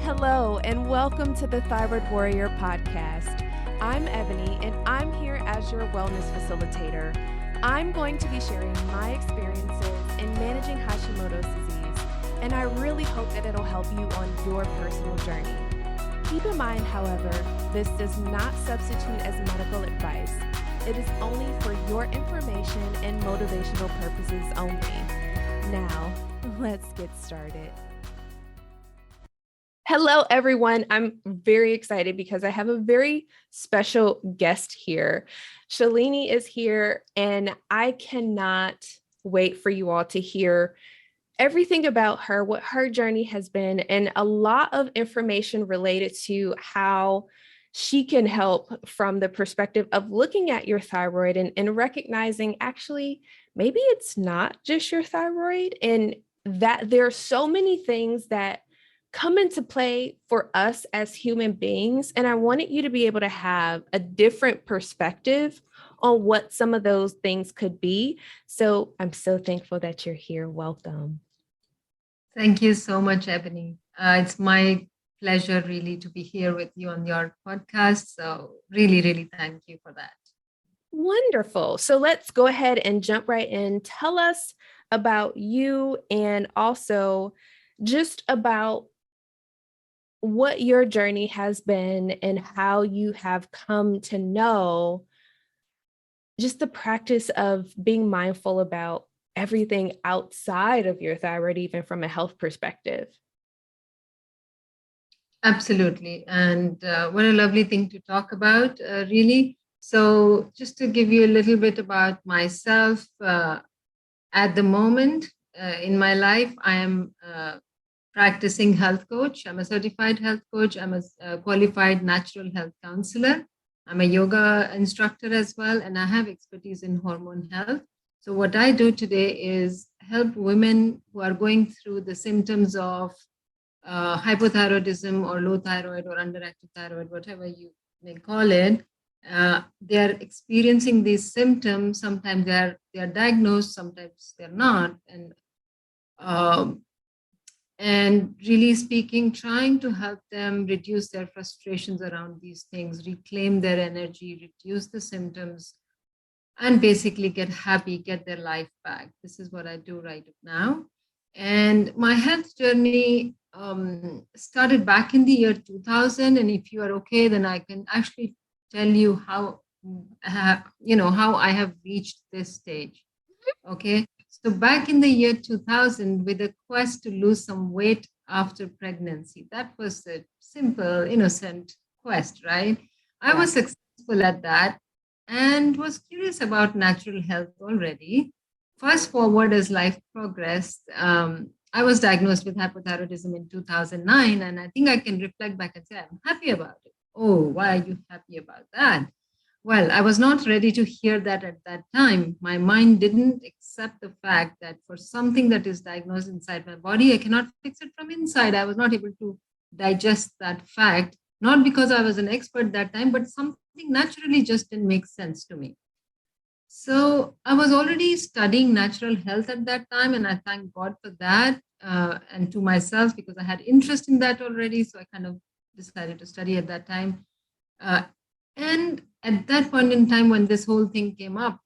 Hello, and welcome to the Thyroid Warrior podcast. I'm Ebony, and I'm here as your wellness facilitator. I'm going to be sharing my experiences in managing Hashimoto's disease, and I really hope that it'll help you on your personal journey. Keep in mind, however, this does not substitute as medical advice. It is only for your information and motivational purposes only. Now, let's get started. Hello, everyone. I'm very excited because I have a very special guest here. Shalini is here, and I cannot wait for you all to hear everything about her, what her journey has been, and a lot of information related to how she can help from the perspective of looking at your thyroid and recognizing actually, maybe it's not just your thyroid, and that there are so many things that come into play for us as human beings. And I wanted you to be able to have a different perspective on what some of those things could be. So I'm so thankful that you're here. Welcome. Thank you so much, Ebony. It's my pleasure really to be here with you on your podcast. So really thank you for that. Wonderful. So let's go ahead and jump right in. Tell us about you and also just about what your journey has been and how you have come to know just the practice of being mindful about everything outside of your thyroid, even from a health perspective. Absolutely. And what a lovely thing to talk about, really. So just to give you a little bit about myself, at the moment in my life, I am practicing health coach. I'm a certified health coach. I'm a qualified natural health counselor. I'm a yoga instructor as well, and I have expertise in hormone health. So what I do today is help women who are going through the symptoms of hypothyroidism or low thyroid or underactive thyroid, whatever you may call it. They are experiencing these symptoms. Sometimes they are diagnosed, sometimes they're not, and really speaking, trying to help them reduce their frustrations around these things, reclaim their energy, reduce the symptoms, and basically get happy, get their life back. This is what I do right now. And my health journey started back in the year 2000. And if you are okay, then I can actually tell you how I have reached this stage. Okay. So back in the year 2000, with a quest to lose some weight after pregnancy, that was a simple, innocent quest, right? I was successful at that and was curious about natural health already. Fast forward as life progressed, I was diagnosed with hypothyroidism in 2009, and I think I can reflect back and say, I'm happy about it. Oh, why are you happy about that? Well, I was not ready to hear that at that time. My mind didn't accept the fact that for something that is diagnosed inside my body, I cannot fix it from inside. I was not able to digest that fact, not because I was an expert that time, but something naturally just didn't make sense to me. So I was already studying natural health at that time, and I thank God for that, and to myself, because I had interest in that already. So I kind of decided to study at that time. And at that point in time, when this whole thing came up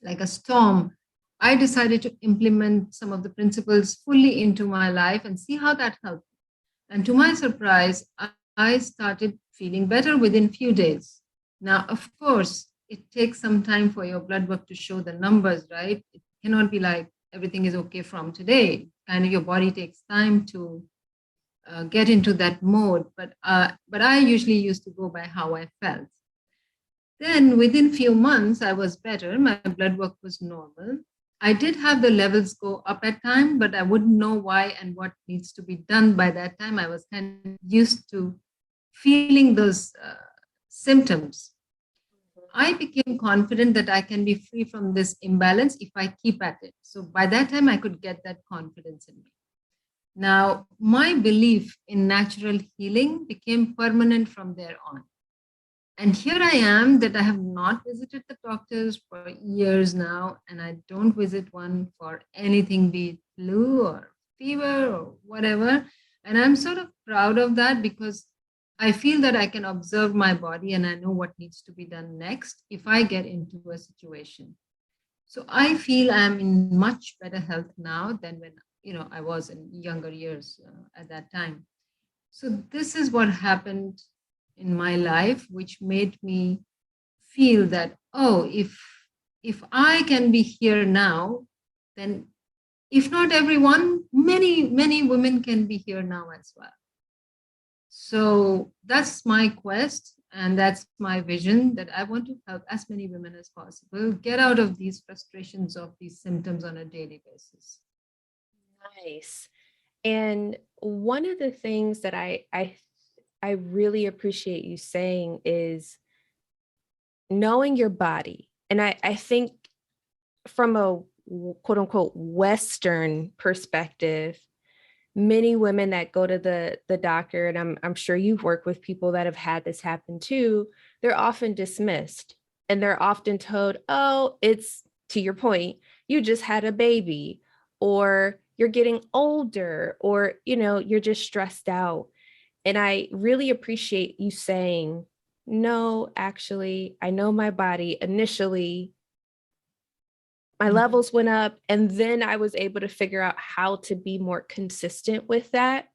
like a storm, I decided to implement some of the principles fully into my life and see how that helped. And to my surprise, I started feeling better within few days. Now, of course, it takes some time for your blood work to show the numbers, right? It cannot be like everything is okay from today. Kind of your body takes time to get into that mode, but I usually used to go by how I felt. Then within few months, I was better. My blood work was normal. I did have the levels go up at time, but I wouldn't know why and what needs to be done by that time. I was kind of used to feeling those symptoms. I became confident that I can be free from this imbalance if I keep at it. So by that time, I could get that confidence in me. Now, my belief in natural healing became permanent from there on. And here I am that I have not visited the doctors for years now, and I don't visit one for anything, be it flu or fever or whatever. And I'm sort of proud of that because I feel that I can observe my body and I know what needs to be done next if I get into a situation. So I feel I'm in much better health now than when I was in younger years at that time. So this is what happened in my life, which made me feel that, oh, if I can be here now, then if not everyone, many women can be here now as well. So that's my quest and that's my vision, that I want to help as many women as possible get out of these frustrations of these symptoms on a daily basis. Nice. And one of the things that I really appreciate you saying is knowing your body. And I think from a quote unquote Western perspective, many women that go to the doctor, and I'm sure you've worked with people that have had this happen too, they're often dismissed and they're often told, oh, it's, to your point, you just had a baby, or you're getting older, or you're just stressed out. And I really appreciate you saying, no, actually, I know my body. Initially, my levels went up, and then I was able to figure out how to be more consistent with that.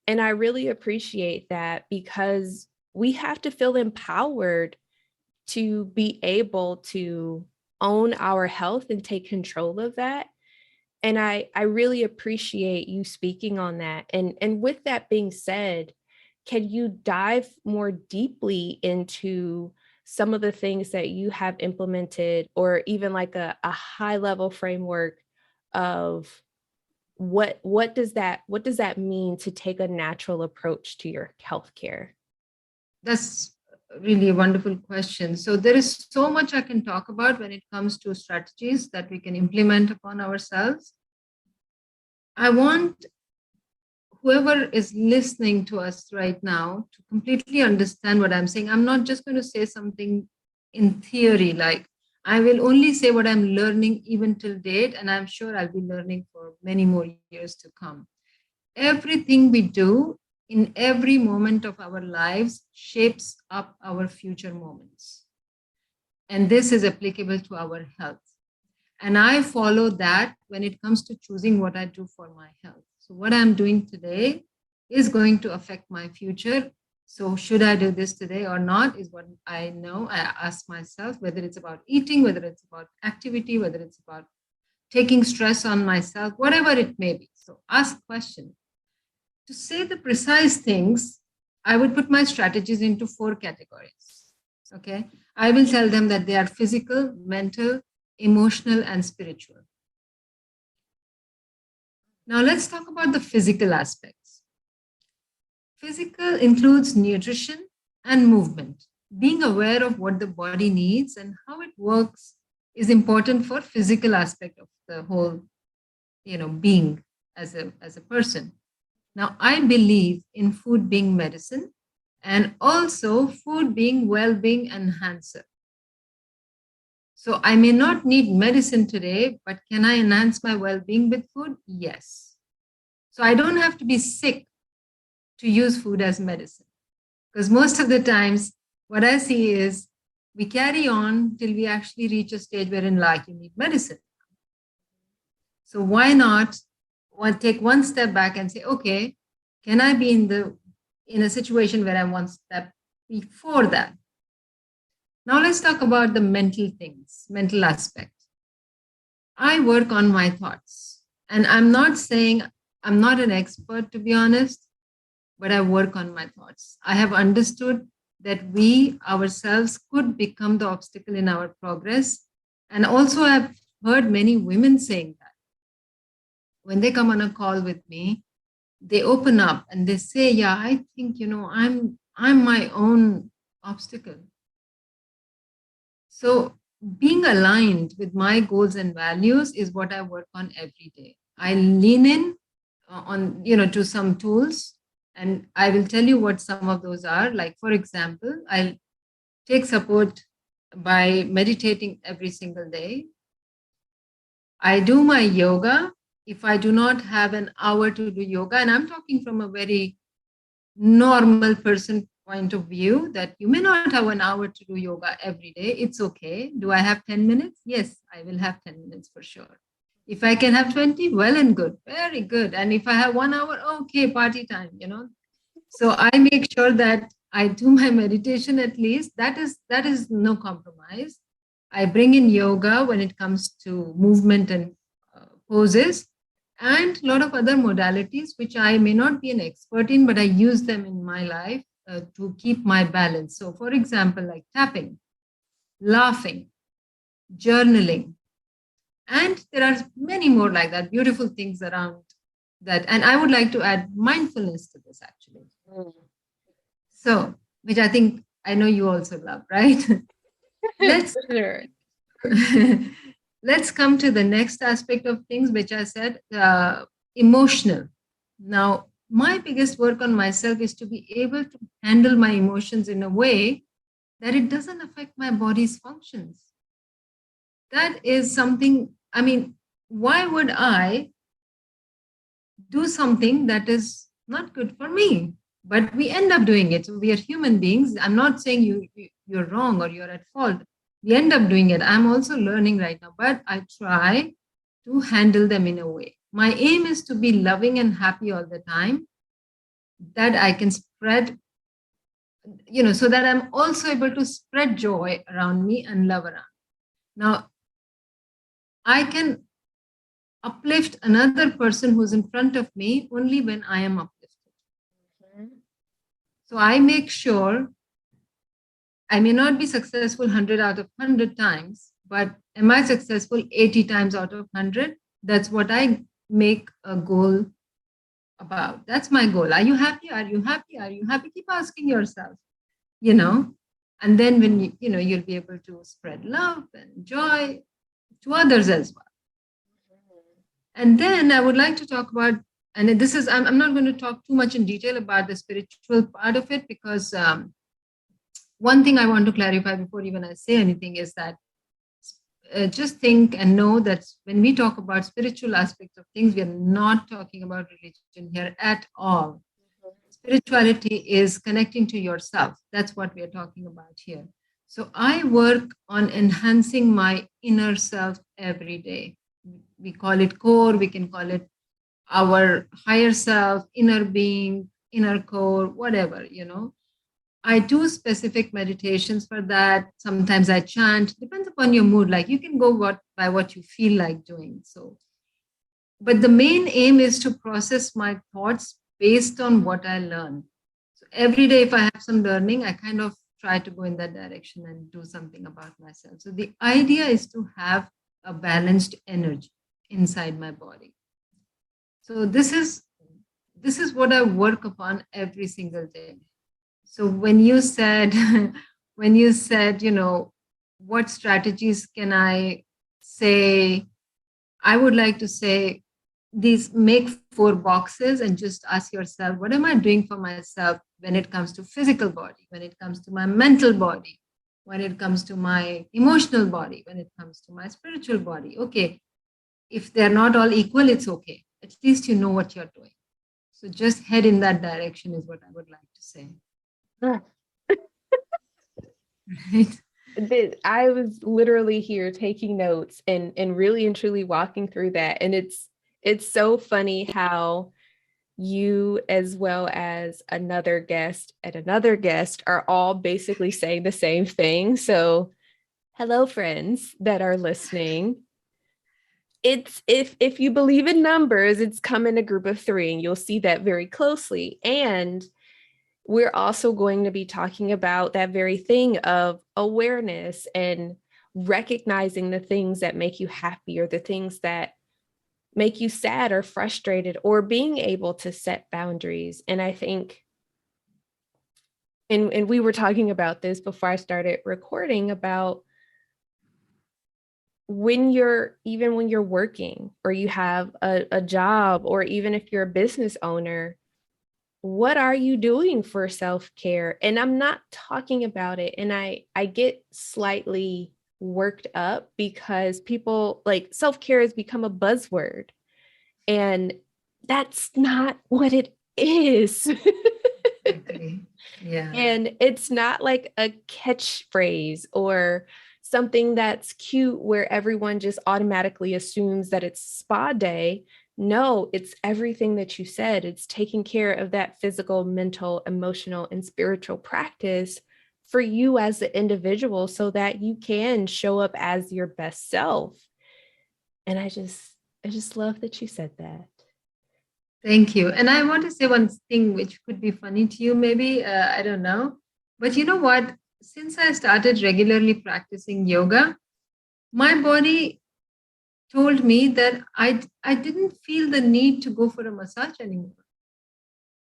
And I really appreciate that, because we have to feel empowered to be able to own our health and take control of that. And I really appreciate you speaking on that. And with that being said, can you dive more deeply into some of the things that you have implemented, or even like a high level framework of what does that mean to take a natural approach to your healthcare? That's really a wonderful question. So there is so much I can talk about when it comes to strategies that we can implement upon ourselves. I want whoever is listening to us right now to completely understand what I'm saying. I'm not just going to say something in theory, like I will only say what I'm learning even till date, and I'm sure I'll be learning for many more years to come. Everything we do in every moment of our lives shapes up our future moments. And this is applicable to our health. And I follow that when it comes to choosing what I do for my health. So, what I'm doing today is going to affect my future. So, should I do this today or not is what I know. I ask myself whether it's about eating, whether it's about activity, whether it's about taking stress on myself, whatever it may be. So, ask questions. To say the precise things, I would put my strategies into 4 categories. Okay. I will tell them that they are physical, mental, emotional, and spiritual. Now, let's talk about the physical aspects. Physical includes nutrition and movement. Being aware of what the body needs and how it works is important for physical aspect of the whole, being as a person. Now, I believe in food being medicine and also food being well-being enhancer. So I may not need medicine today, but can I enhance my well-being with food? Yes. So I don't have to be sick to use food as medicine. Because most of the times, what I see is we carry on till we actually reach a stage where in life you need medicine. So why not take one step back and say, okay, can I be in a situation where I'm one step before that? Now let's talk about the mental things, mental aspect. I work on my thoughts. And I'm not saying I'm not an expert, to be honest, but I work on my thoughts. I have understood that we ourselves could become the obstacle in our progress. And also I've heard many women saying that. When they come on a call with me, they open up and they say, yeah, I think, I'm my own obstacle. So being aligned with my goals and values is what I work on every day. I lean in on, to some tools, and I will tell you what some of those are. Like, for example, I'll take support by meditating every single day. I do my yoga if I do not have an hour to do yoga, and I'm talking from a very normal person point of view, that you may not have an hour to do yoga every day. It's okay. Do I have 10 minutes? Yes, I will have 10 minutes for sure. If I can have 20, well and good, very good. And if I have 1 hour, okay, party time, So I make sure that I do my meditation at least. That is no compromise. I bring in yoga when it comes to movement and poses, and a lot of other modalities which I may not be an expert in, but I use them in my life to keep my balance. So, for example, like tapping, laughing, journaling, and there are many more like that, beautiful things around that. And I would like to add mindfulness to this actually. So, which I think I know you also love, right? let's Sure. let's come to the next aspect of things, which I said, emotional. Now, my biggest work on myself is to be able to handle my emotions in a way that it doesn't affect my body's functions. That is something, I mean, why would I do something that is not good for me? But we end up doing it. So we are human beings. I'm not saying you're wrong or you're at fault. We end up doing it. I'm also learning right now, but I try to handle them in a way. My aim is to be loving and happy all the time, that I can spread, so that I'm also able to spread joy around me and love around. Now, I can uplift another person who's in front of me only when I am uplifted. So I make sure I may not be successful 100 out of 100 times, but am I successful 80 times out of 100? That's what I make a goal about. That's my goal. Are you happy? Are you happy? Are you happy? Keep asking yourself, and then when you'll be able to spread love and joy to others as well. And then I would like to talk about, and this is, I'm not going to talk too much in detail about the spiritual part of it, because one thing I want to clarify before even I say anything is that just think and know that when we talk about spiritual aspects of things, we are not talking about religion here at all. Spirituality is connecting to yourself. That's what we are talking about here. So I work on enhancing my inner self every day. We call it core, we can call it our higher self, inner being, inner core, whatever, I do specific meditations for that. Sometimes I chant, depends upon your mood. Like you can go by what you feel like doing. So, but the main aim is to process my thoughts based on what I learn. So every day, if I have some learning, I kind of try to go in that direction and do something about myself. So the idea is to have a balanced energy inside my body. So this is what I work upon every single day. So when you said, what strategies can I say? I would like to say these: make 4 boxes and just ask yourself, what am I doing for myself when it comes to physical body, when it comes to my mental body, when it comes to my emotional body, when it comes to my spiritual body? Okay, if they're not all equal, it's okay. At least you know what you're doing. So just head in that direction is what I would like to say. Right. I was literally here taking notes and really and truly walking through that. And it's so funny how you, as well as another guest and another guest, are all basically saying the same thing. So hello, friends that are listening. It's if you believe in numbers, it's come in a group of 3, and you'll see that very closely. And we're also going to be talking about that very thing of awareness and recognizing the things that make you happy or the things that make you sad or frustrated, or being able to set boundaries. And I think, and we were talking about this before I started recording, about when you're working or you have a job, or even if you're a business owner, what are you doing for self-care? And I'm not talking about it. And I get slightly worked up because people, like, self-care has become a buzzword. And that's not what it is. Exactly. Yeah. And it's not like a catchphrase or something that's cute where everyone just automatically assumes that it's spa day. No, it's everything that you said. It's taking care of that physical, mental, emotional, and spiritual practice for you as the individual so that you can show up as your best self. And I just love that you said that. Thank you. And I want to say one thing which could be funny to you, maybe. I don't know. But you know what? Since I started regularly practicing yoga, my body told me that I didn't feel the need to go for a massage anymore.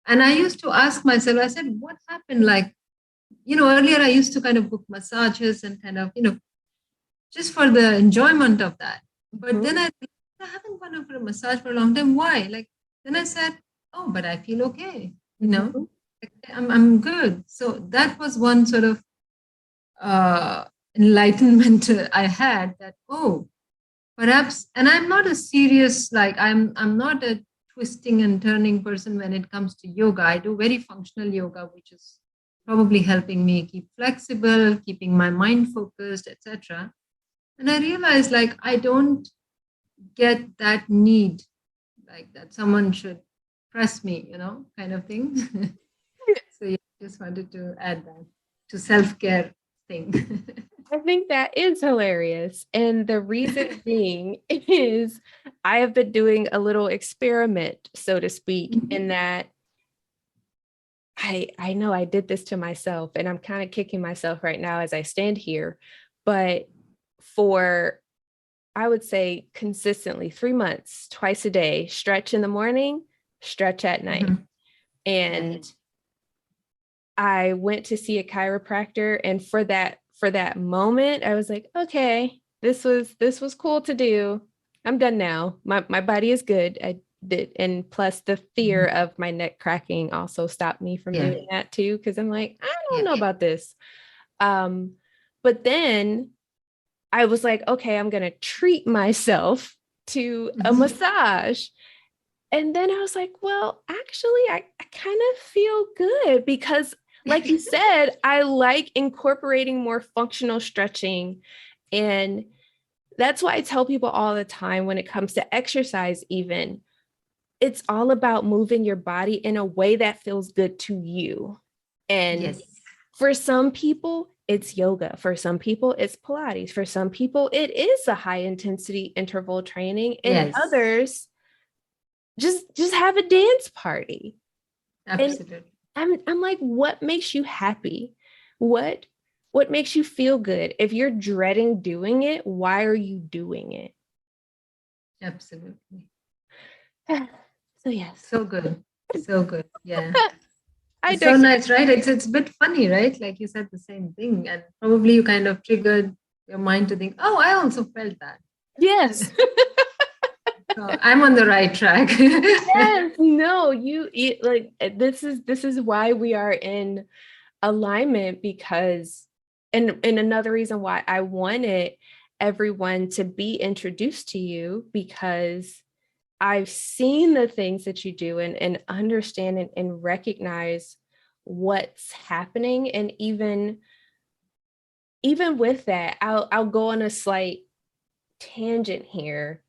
And I used to ask myself, I said, what happened? Like, earlier I used to kind of book massages and kind of, just for the enjoyment of that. But then I haven't gone for a massage for a long time. Why? Like, then I said, oh, but I feel okay. Mhm. I'm good. So that was one sort of enlightenment I had that, oh, perhaps, and I'm not a serious, like, I'm not a twisting and turning person when it comes to yoga. I do very functional yoga, which is probably helping me keep flexible, keeping my mind focused, etc. And I realized, like, I don't get that need, like that someone should press me, kind of thing. So yeah, just wanted to add that to self-care thing. I think that is hilarious. And the reason being is I have been doing a little experiment, so to speak, in that I know I did this to myself and I'm kind of kicking myself right now as I stand here. But for, I would say consistently 3 months, twice a day, stretch in the morning, stretch at night. Mhm. And I went to see a chiropractor, and for that moment I was like, okay, this was cool to do. I'm done now. My body is good. I did, and plus the fear of my neck cracking also stopped me from Yeah. doing that too, because I'm like, I don't Yeah. know about this. um but then I was like, okay, I'm gonna treat myself to a Mhm. massage. And then I was like, well, actually, I kind of feel good because, like you said, I like incorporating more functional stretching. And that's why I tell people all the time when it comes to exercise, even, it's all about moving your body in a way that feels good to you. And Yes. for some people, it's yoga. For some people, it's Pilates. For some people, it is a high intensity interval training. And Yes. others, just have a dance party. And Absolutely. I'm like, what makes you happy? What what makes you feel good? If you're dreading doing it, why are you doing it? Absolutely. So yes. So good. So good. Yeah. I It's so digress. nice, right? It's a bit funny, right? Like you said the same thing. And probably you kind of triggered your mind to think, oh, I also felt that. Yes. So I'm on the right track. Yes. No, you eat like this is why we are in alignment, because and another reason why I wanted everyone to be introduced to you, because I've seen the things that you do and understand and recognize what's happening. And even with that, I'll go on a slight tangent here.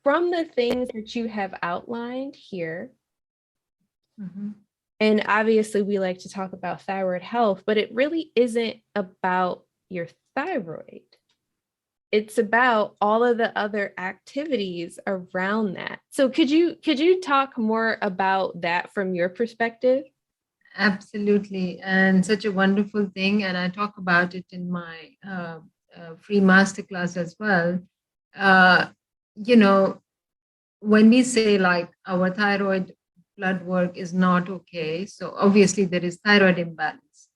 From the things that you have outlined here, Mhm. and obviously we like to talk about thyroid health, but it really isn't about your thyroid. It's about all of the other activities around that. So could you talk more about that from your perspective? Absolutely. And such a wonderful thing. And I talk about it in my free masterclass as well. Uh, you know, when we say like our thyroid blood work is not okay, so obviously there is thyroid imbalance.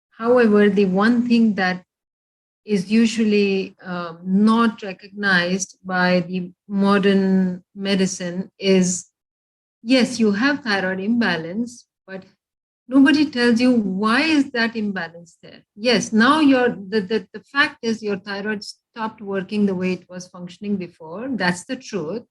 However, the one thing that is usually not recognized by the modern medicine is, yes, you have thyroid imbalance, but nobody tells you why is that imbalance there. Yes, now the fact is your thyroid stopped working the way it was functioning before. That's the truth.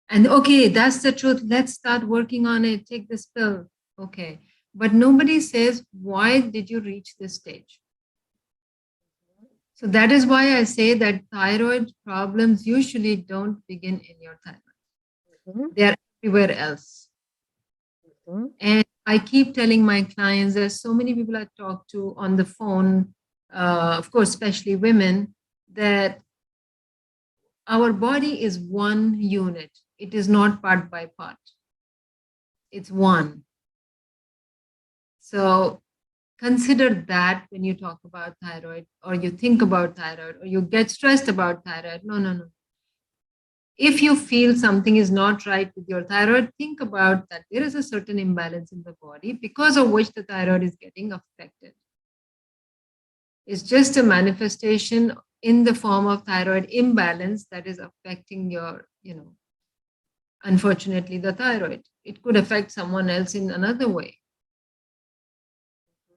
And okay, that's the truth. Let's start working on it. Take this pill. Okay. But nobody says, why did you reach this stage? So that is why I say that thyroid problems usually don't begin in your thyroid. Mhm. They're everywhere else. Mhm. And I keep telling my clients, there's so many people I talk to on the phone, of course, especially women, that our body is one unit. It is not part by part. It's one. So consider that when you talk about thyroid or you think about thyroid or you get stressed about thyroid. No, no, no. If you feel something is not right with your thyroid, think about that there is a certain imbalance in the body because of which the thyroid is getting affected. It's just a manifestation in the form of thyroid imbalance that is affecting your, unfortunately, the thyroid. It could affect someone else in another way.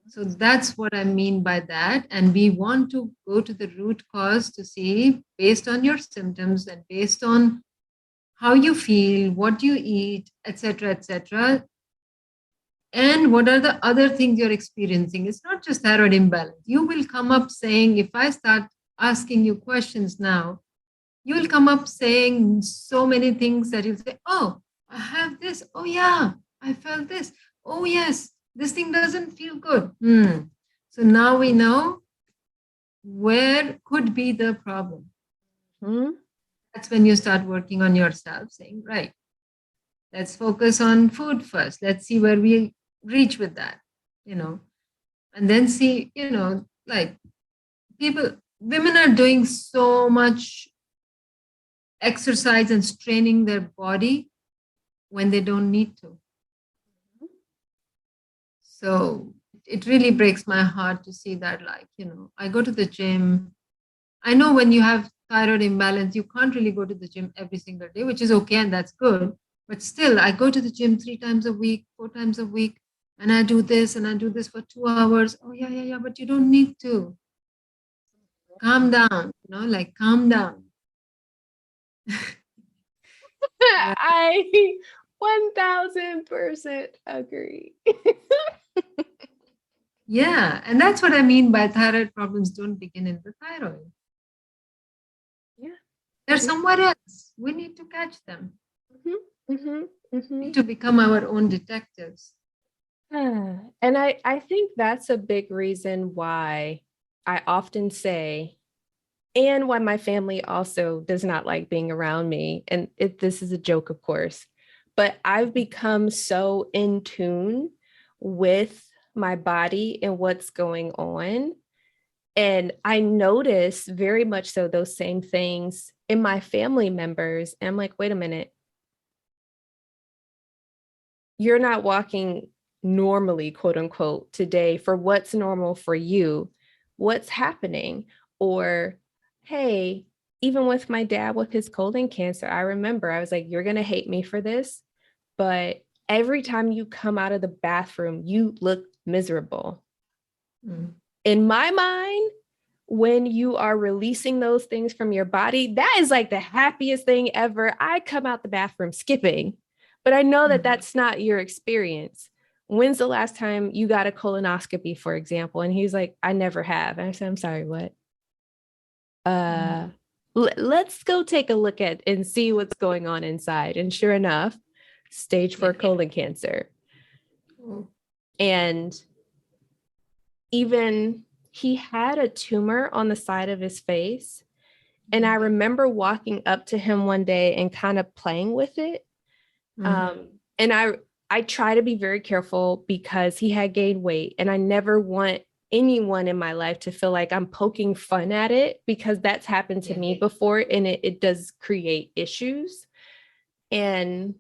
So that's what I mean by that. And we want to go to the root cause to see, based on your symptoms and based on how you feel, what you eat, etc., and what are the other things you're experiencing. It's not just thyroid imbalance. You will come up saying, if I start asking you questions now, you will come up saying so many things that you'll say, oh, I have this. Oh, yeah, I felt this. Oh, yes, this thing doesn't feel good. So now we know where could be the problem. Mhm. That's when you start working on yourself, saying, right, let's focus on food first. Let's see where we reach with that, and then see, like people, women are doing so much exercise and straining their body when they don't need to. So it really breaks my heart to see that, like, I go to the gym. I know when you have thyroid imbalance, you can't really go to the gym every single day, which is okay and that's good. But still, I go to the gym 3 times a week, 4 times a week, and I do this and I do this for 2 hours. Oh, yeah, yeah, yeah, but you don't need to. Calm down, like calm down. Yeah. I 1000% agree. Yeah. And that's what I mean by thyroid problems don't begin in the thyroid. Yeah. They're somewhere else. We need to catch them. Mhm. We need to become our own detectives. And I think that's a big reason why I often say, and why my family also does not like being around me. And this is a joke, of course, but I've become so in tune with my body and what's going on. And I notice very much so those same things in my family members. And I'm like, wait a minute, you're not walking normally, quote unquote, today for what's normal for you. What's happening? Or, hey, even with my dad with his colon cancer, I remember I was like, you're going to hate me for this, but every time you come out of the bathroom, you look miserable. Mm. In my mind, when you are releasing those things from your body, that is like the happiest thing ever. I come out the bathroom skipping, but I know that that's not your experience. When's the last time you got a colonoscopy, for example? And he's like, I never have. And I said, I'm sorry, what? Let's go take a look at and see what's going on inside. And sure enough, stage 4 colon cancer. And even he had a tumor on the side of his face. And I remember walking up to him one day and kind of playing with it. And I try to be very careful because he had gained weight, and I never want anyone in my life to feel like I'm poking fun at it, because that's happened to me before, and it does create issues. And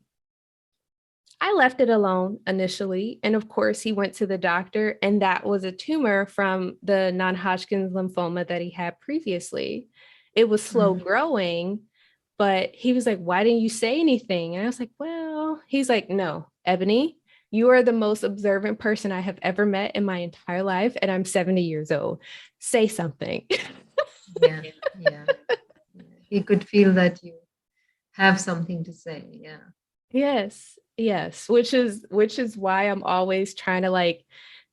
I left it alone initially. And of course, he went to the doctor, and that was a tumor from the non-Hodgkin's lymphoma that he had previously. It was slow growing, but he was like, why didn't you say anything? And I was like, well, he's like, no, Ebony, you are the most observant person I have ever met in my entire life. And I'm 70 years old. Say something. Yeah. He could feel that you have something to say. Yeah. Yes, yes, which is why I'm always trying to like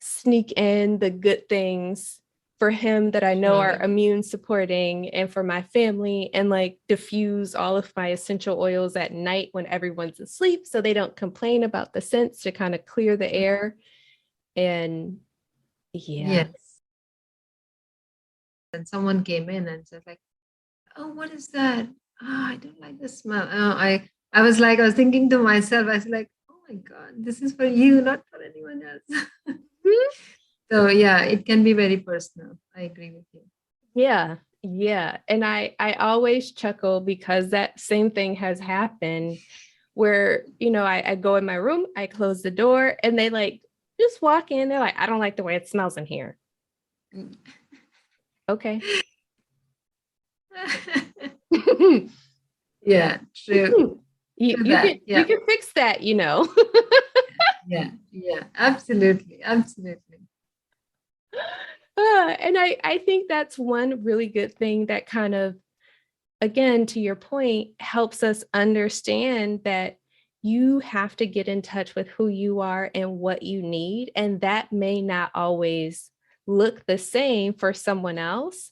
sneak in the good things for him that I know are Sure. immune supporting and for my family and like diffuse all of my essential oils at night when everyone's asleep so they don't complain about the scents to kind of clear the air. And yeah. Yes. And someone came in and said like, "Oh, what is that? I don't like the smell." I was thinking to myself, I was like, "Oh my God, this is for you, not for anyone else." So yeah, it can be very personal. I agree with you. Yeah, yeah. And I always chuckle because that same thing has happened where, I go in my room, I close the door, and they like just walk in. They're like, I don't like the way it smells in here. Okay. you Yeah, true. True you that. can you Yeah, can fix that. yeah, yeah. Absolutely, absolutely. And I think that's one really good thing that kind of, again, to your point, helps us understand that you have to get in touch with who you are and what you need. And that may not always look the same for someone else,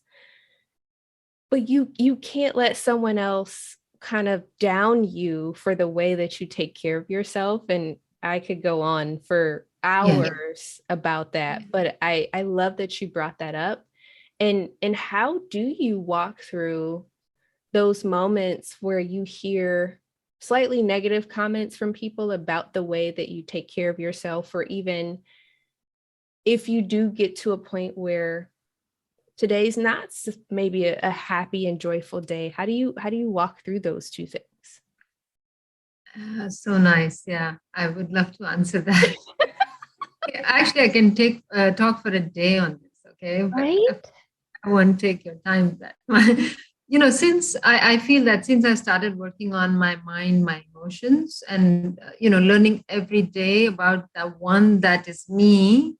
but you can't let someone else kind of down you for the way that you take care of yourself. And I could go on for Yeah. hours about that, but I love that you brought that up. And how do you walk through those moments where you hear slightly negative comments from people about the way that you take care of yourself, or even if you do get to a point where today's not maybe a happy and joyful day, how do you walk through those two things? So nice. Yeah, I would love to answer that. Actually, I can take talk for a day on this. Okay, but Right. I won't take your time that since I feel that since I started working on my mind, my emotions, and learning every day about the one that is me,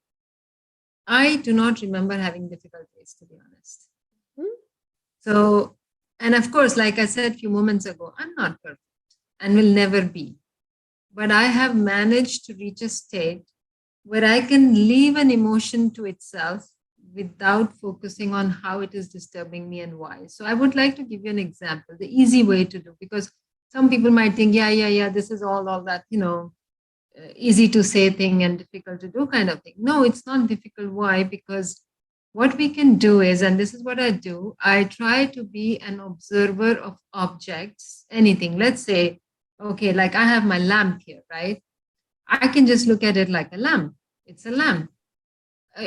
I do not remember having difficult days, to be honest. So, and of course, like I said a few moments ago, I'm not perfect and will never be, but I have managed to reach a state where I can leave an emotion to itself without focusing on how it is disturbing me and why. So I would like to give you an example, the easy way to do, because some people might think, yeah, this is all that, easy to say thing and difficult to do kind of thing. No, it's not difficult. Why? Because what we can do is, and this is what I do, I try to be an observer of objects, anything. Let's say, okay, like I have my lamp here, right? I can just look at it like a lamp. It's a lamp.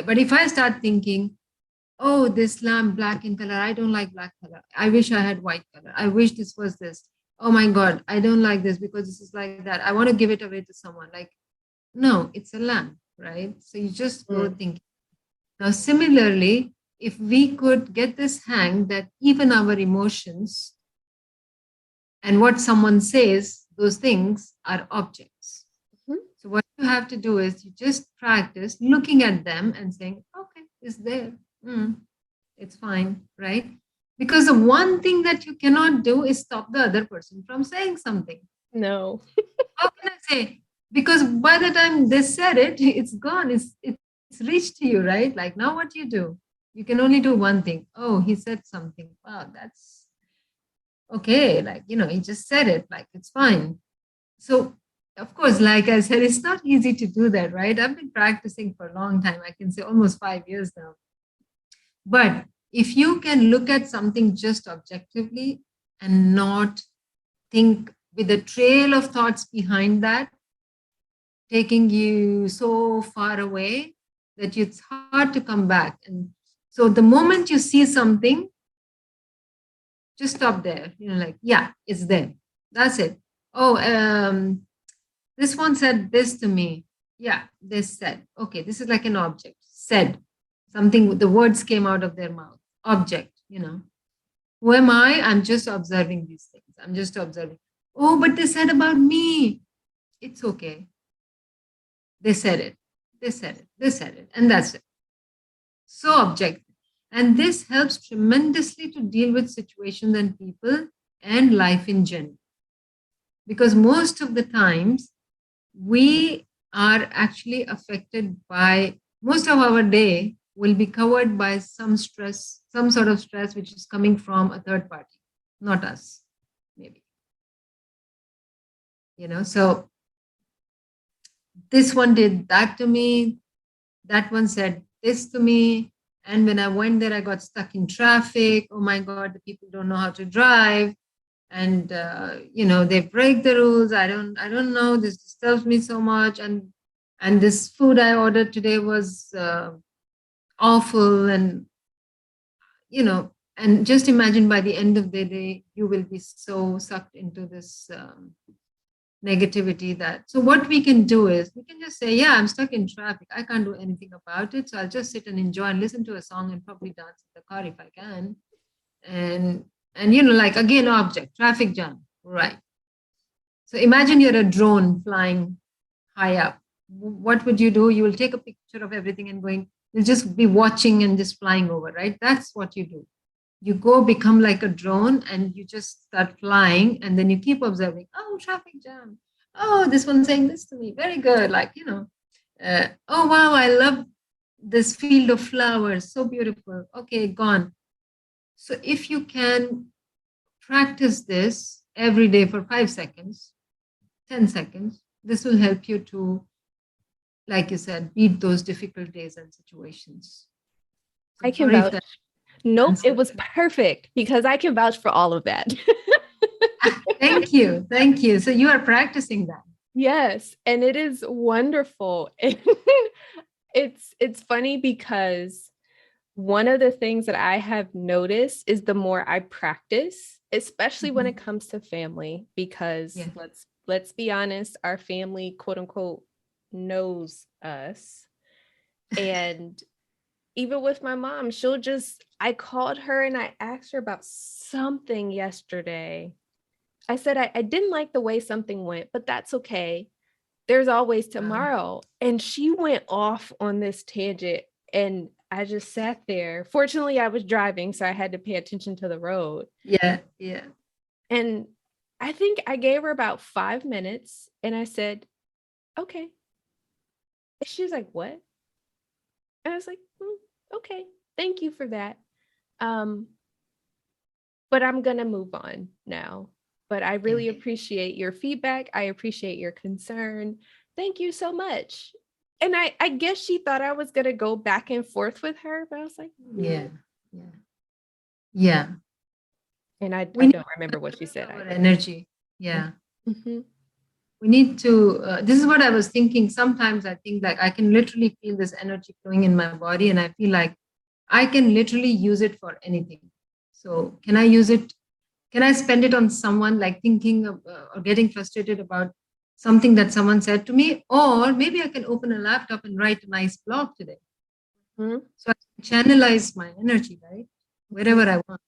But if I start thinking, oh, this lamp black in color, I don't like black color. I wish I had white color. I wish this was this. Oh my God, I don't like this because this is like that. I want to give it away to someone. Like, no, it's a lamp, right? So you just go Mm. thinking. Now, similarly, if we could get this hang that even our emotions and what someone says, those things are objects. Mhm. So what you have to do is you just practice looking at them and saying, okay, it's there. It's fine, right? Because the one thing that you cannot do is stop the other person from saying something. No. How can I say? Because by the time they said it, it's gone. It's reached to you, right? Like now what you do? You can only do one thing. Oh, he said something. Wow, that's okay. Like, he just said it. Like it's fine. So of course, like I said, it's not easy to do that, right? I've been practicing for a long time. I can say almost 5 years now. But if you can look at something just objectively and not think with a trail of thoughts behind that, taking you so far away that it's hard to come back. And so the moment you see something, just stop there. Like, yeah, it's there. That's it. Oh, this one said this to me. Yeah, this said. Okay, this is like an object. Said something, the words came out of their mouth. Object. Who am I? I'm just observing these things. I'm just observing. Oh, but they said about me. It's okay. They said it. They said it. They said it. And that's it. So objective. And this helps tremendously to deal with situations and people and life in general. because most of the times we are actually affected by, most of our day will be covered by some stress, some sort of stress which is coming from a third party, not us, maybe. So this one did that to me, that one said this to me, and when I went there, I got stuck in traffic. Oh my God, the people don't know how to drive, and they break the rules. I don't know. This disturbs me so much, and this food I ordered today was awful, and and just imagine by the end of the day, you will be so sucked into this negativity. That so what we can do is we can just say, yeah, I'm stuck in traffic, I can't do anything about it, so I'll just sit and enjoy and listen to a song and probably dance in the car if I can. And like, again, object, traffic jam, right? So imagine you're a drone flying high up. What would you do? You will take a picture of everything and you'll just be watching and just flying over, right? That's what you do. You go become like a drone and you just start flying, and then you keep observing. Oh, traffic jam. Oh, this one's saying this to me. Very good. Like, oh, wow, I love this field of flowers. So beautiful. Okay, gone. So if you can practice this every day for 5 seconds, 10 seconds, this will help you to, like you said, beat those difficult days and situations. So I can vouch. Nope, it was perfect because I can vouch for all of that. Thank you. Thank you. So you are practicing that. Yes, and it is wonderful. It's funny because one of the things that I have noticed is the more I practice, especially when it comes to family, because let's be honest, our family, quote unquote, knows us. And even with my mom, I called her and I asked her about something yesterday. I said, I didn't like the way something went, but that's okay. There's always tomorrow. And she went off on this tangent and I just sat there. Fortunately, I was driving, so I had to pay attention to the road. Yeah, yeah. And I think I gave her about 5 minutes and I said, okay. And she was like, what? And I was like, okay, thank you for that. But I'm going to move on now. But I really appreciate your feedback. I appreciate your concern. Thank you so much. And I guess she thought I was going to go back and forth with her, but I was like, yeah. And I don't remember what she said. Energy. Yeah. Mm-hmm. We need to, this is what I was thinking. Sometimes I think like I can literally feel this energy flowing in my body and I feel like I can literally use it for anything. So can I use it? Can I spend it on someone, like thinking of, or getting frustrated about something that someone said to me? Or maybe I can open a laptop and write a nice blog today. Mm-hmm. So I can channelize my energy, right? Wherever I want.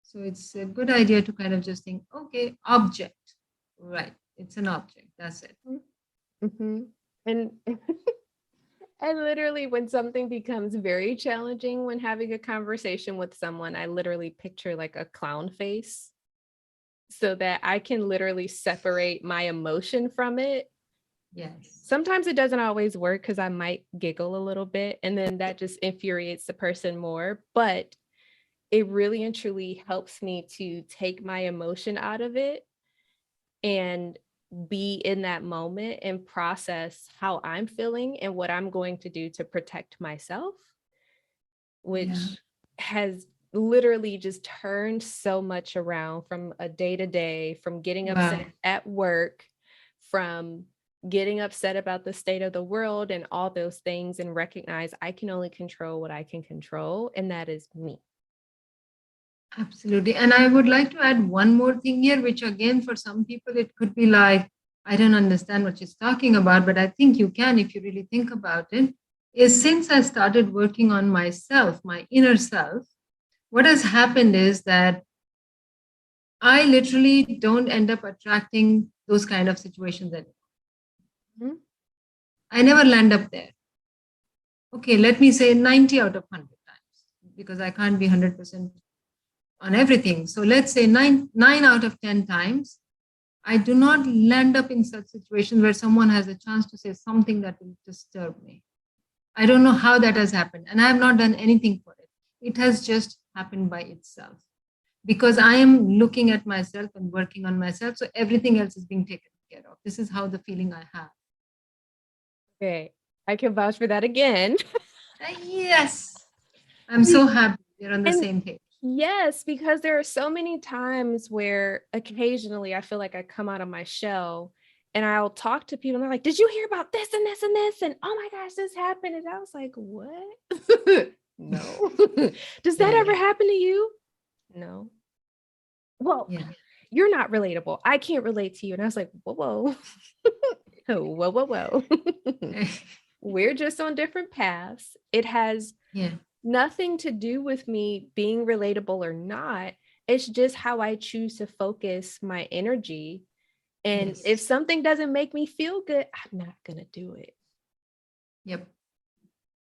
So it's a good idea to kind of just think, okay, object, right? It's an object. That's it. Mm-hmm. And and literally when something becomes very challenging when having a conversation with someone, I literally picture like a clown face so that I can literally separate my emotion from it. Yes. Sometimes it doesn't always work because I might giggle a little bit and then that just infuriates the person more. But it really and truly helps me to take my emotion out of it and be in that moment and process how I'm feeling and what I'm going to do to protect myself, which has literally just turned so much around from a day to day, from getting upset at work, from getting upset about the state of the world and all those things, and recognize I can only control what I can control, and that is me. Absolutely. And I would like to add one more thing here, which again, for some people, it could be like, I don't understand what she's talking about, but I think you can if you really think about it, is since I started working on myself, my inner self, what has happened is that I literally don't end up attracting those kind of situations anymore. Mm-hmm. I never land up there. Okay, let me say 90 out of 100 times, because I can't be 100% on everything. So let's say nine out of 10 times, I do not land up in such situations where someone has a chance to say something that will disturb me. I don't know how that has happened, and I have not done anything for it. It has just happened by itself because I am looking at myself and working on myself. So everything else is being taken care of. This is how the feeling I have. Okay, I can vouch for that again. Yes, I'm so happy we're on the And same page. yes, because there are so many times where occasionally I feel like I come out of my shell and I'll talk to people and they're like, did you hear about this and this and this? And oh my gosh, this happened. And I was like, what? No. Does that ever happen to you? No. Well, Yeah. you're not relatable. I can't relate to you. And I was like, whoa. Whoa. We're just on different paths. It has nothing to do with me being relatable or not. It's just how I choose to focus my energy. And if something doesn't make me feel good, I'm not going to do it. Yep.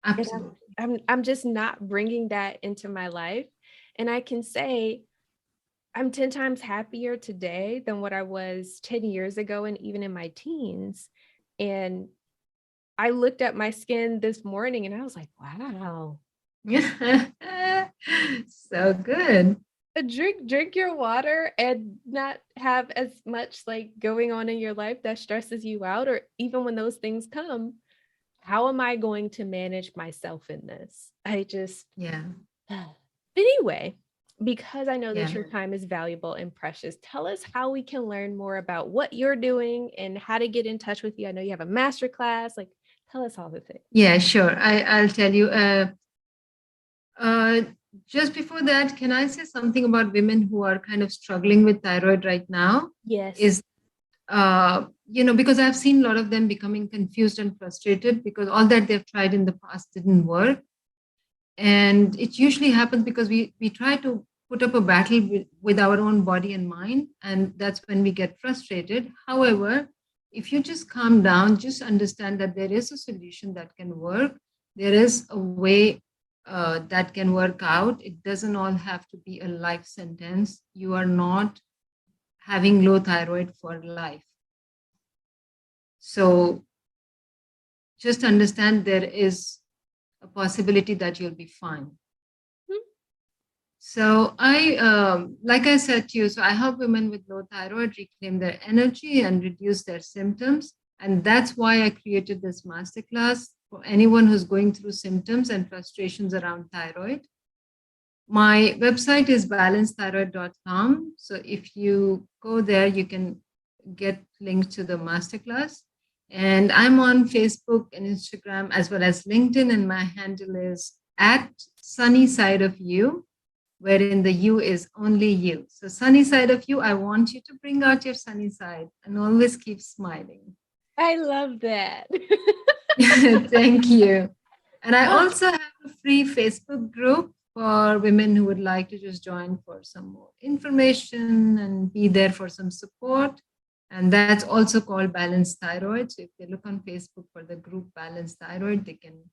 Absolutely. I'm just not bringing that into my life. And I can say I'm 10 times happier today than what I was 10 years ago and even in my teens. And I looked at my skin this morning and I was like, wow. So good. Drink your water and not have as much like going on in your life that stresses you out, or even when those things come, how am I going to manage myself in this? But anyway, because I know that your time is valuable and precious, tell us how we can learn more about what you're doing and how to get in touch with you. I know you have a masterclass. Like, tell us all the things. Yeah, sure. I'll tell you. Just before that, can I say something about women who are kind of struggling with thyroid right now? Yes. Because I've seen a lot of them becoming confused and frustrated because all that they've tried in the past didn't work. And it usually happens because we try to put up a battle with our own body and mind, and that's when we get frustrated. However, if you just calm down, just understand that there is a solution that can work. There is a way that can work out. It doesn't all have to be a life sentence. You are not having low thyroid for life. So just understand there is a possibility that you'll be fine. So like I said to you, so I help women with low thyroid reclaim their energy and reduce their symptoms. And that's why I created this masterclass for anyone who's going through symptoms and frustrations around thyroid. My website is balancethyroid.com. So if you go there, you can get links to the masterclass. And I'm on Facebook and Instagram as well as LinkedIn. And my handle is @SunnySideOfYou, wherein the you is only you. So sunny side of you, I want you to bring out your sunny side and always keep smiling. I love that. Thank you. And I also have a free Facebook group for women who would like to just join for some more information and be there for some support. And that's also called Balanced Thyroid. So if they look on Facebook for the group Balanced Thyroid, they can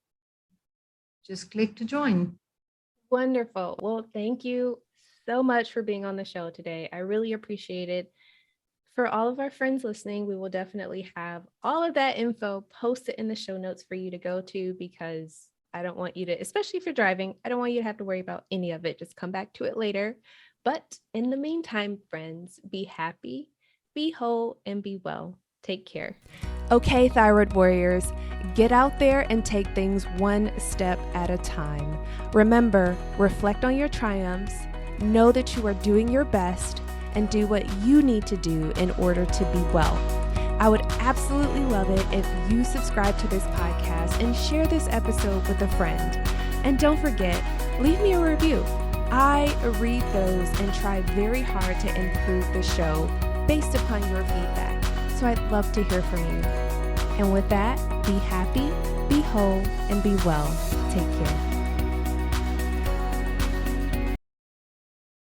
just click to join. Wonderful. Well, thank you so much for being on the show today. I really appreciate it. For all of our friends listening, we will definitely have all of that info posted in the show notes for you to go to, because I don't want you to, especially if you're driving, I don't want you to have to worry about any of it. Just come back to it later. But in the meantime, friends, be happy, be whole, and be well. Take care. Okay, thyroid warriors, get out there and take things one step at a time. Remember, reflect on your triumphs, know that you are doing your best, and do what you need to do in order to be well. I would absolutely love it if you subscribe to this podcast and share this episode with a friend. And don't forget, leave me a review. I read those and try very hard to improve the show based upon your feedback. So I'd love to hear from you. And with that, be happy, be whole, and be well. Take care.